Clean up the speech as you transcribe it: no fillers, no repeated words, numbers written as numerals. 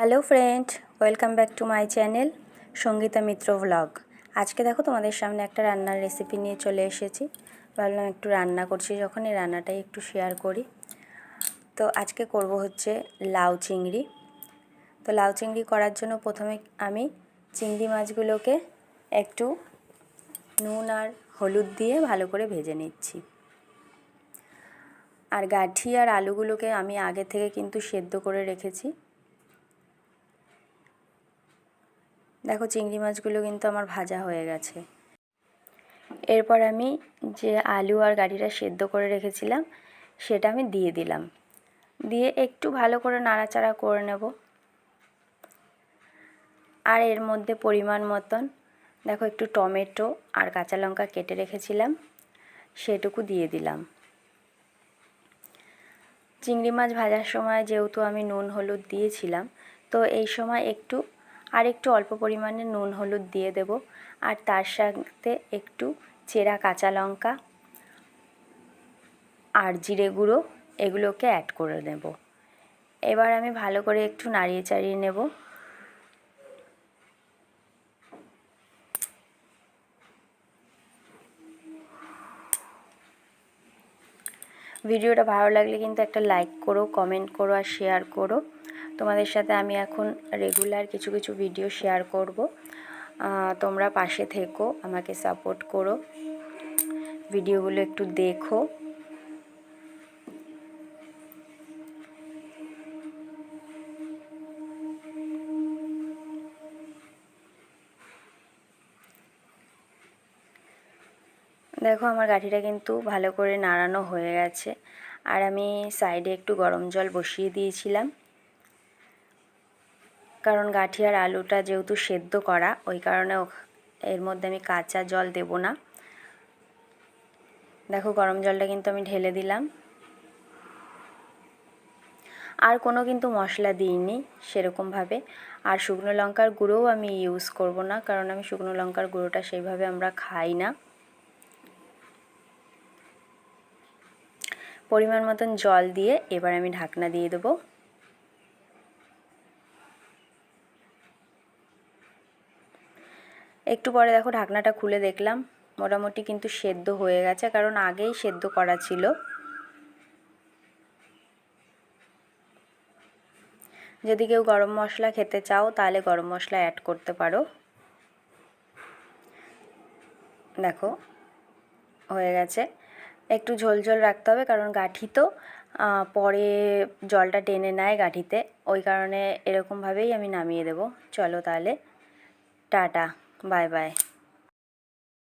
Hello friend, welcome back to my channel Sangeeta Mitra blog. আজকে দেখো তোমাদের সামনে একটা রান্নার রেসিপি নিয়ে চলে এসেছি। ভাবলাম একটু রান্না করছি যখন এই রান্নাটাই একটু শেয়ার করি। তো আজকে করব হচ্ছে লাউ চিংড়ি। তো লাউ চিংড়ি করার জন্য প্রথমে আমি চিংড়ি মাছগুলোকে একটু নুন আর হলুদ দিয়ে ভালো করে ভেজে নিচ্ছি। আর গাঠি আর আলুগুলোকে আমি আগে থেকে কিন্তু সেদ্ধ করে রেখেছি। দেখো চিংড়ি মাছগুলো কিন্তু আমার ভাজা হয়ে গেছে। এরপর আমি যে আলু আর গাঠিটা সেদ্ধ করে রেখেছিলাম সেটা আমি দিয়ে দিলাম, দিয়ে একটু ভালো করে নাড়াচাড়া করে নেব। আর এর মধ্যে পরিমাণ মতন দেখো একটু টমেটো আর কাঁচা লঙ্কা কেটে রেখেছিলাম সেটুকু দিয়ে দিলাম। চিংড়ি মাছ ভাজার সময় যেহেতু আমি নুন হলুদ দিয়েছিলাম, তো এই সময় একটু অল্প পরিমাণে নুন হলুদ দিয়ে দেব। আর তার সাথে একটু চেরা কাঁচা লঙ্কা আর জিরে গুঁড়ো এগুলোকে অ্যাড করে নেব। এবার আমি ভালো করে একটু নাড়িয়ে চাড়িয়ে নেব। ভিডিওটা ভালো লাগলে কিন্তু একটা লাইক করো, কমেন্ট করো আর শেয়ার করো। তোমাদের সাথে আমি এখন রেগুলার কিছু কিছু ভিডিও শেয়ার করব। তোমরা পাশে থেকো, আমাকে সাপোর্ট করো, ভিডিওগুলো একটু দেখো। দেখো আমার গাঠিটা কিন্তু ভালো করে নাড়ানো হয়ে গেছে। আর আমি সাইডে একটু গরম জল বসিয়ে দিয়েছিলাম, কারণ গাঠি আর আলুটা যেহেতু সেদ্ধ করা, ওই কারণে এর মধ্যে আমি কাঁচা জল দেব না। দেখো গরম জলটা কিন্তু আমি ঢেলে দিলাম। আর কোনো কিন্তু মশলা দিইনি সেরকমভাবে। আর শুকনো লঙ্কার গুঁড়োও আমি ইউজ করব না, কারণ আমি শুকনো লঙ্কার গুঁড়োটা সেইভাবে আমরা খাই না। পরিমাণ মতন জল দিয়ে এবার আমি ঢাকনা দিয়ে দেবো। একটু পরে দেখো ঢাকনাটা খুলে দেখলাম মোটামুটি কিন্তু সেদ্ধ হয়ে গেছে, কারণ আগেই সেদ্ধ করা ছিল। যদি কেউ গরম মশলা খেতে চাও তাহলে গরম মশলা অ্যাড করতে পারো। দেখো হয়ে গেছে। একটু ঝোল ঝোল রাখতে হবে, কারণ গাঠি তো পরে জলটা টেনে নেয় গাঠিতে, ওই কারণে এরকমভাবেই আমি নামিয়ে দেব। চলো তাহলে টাটা, বাই বাই।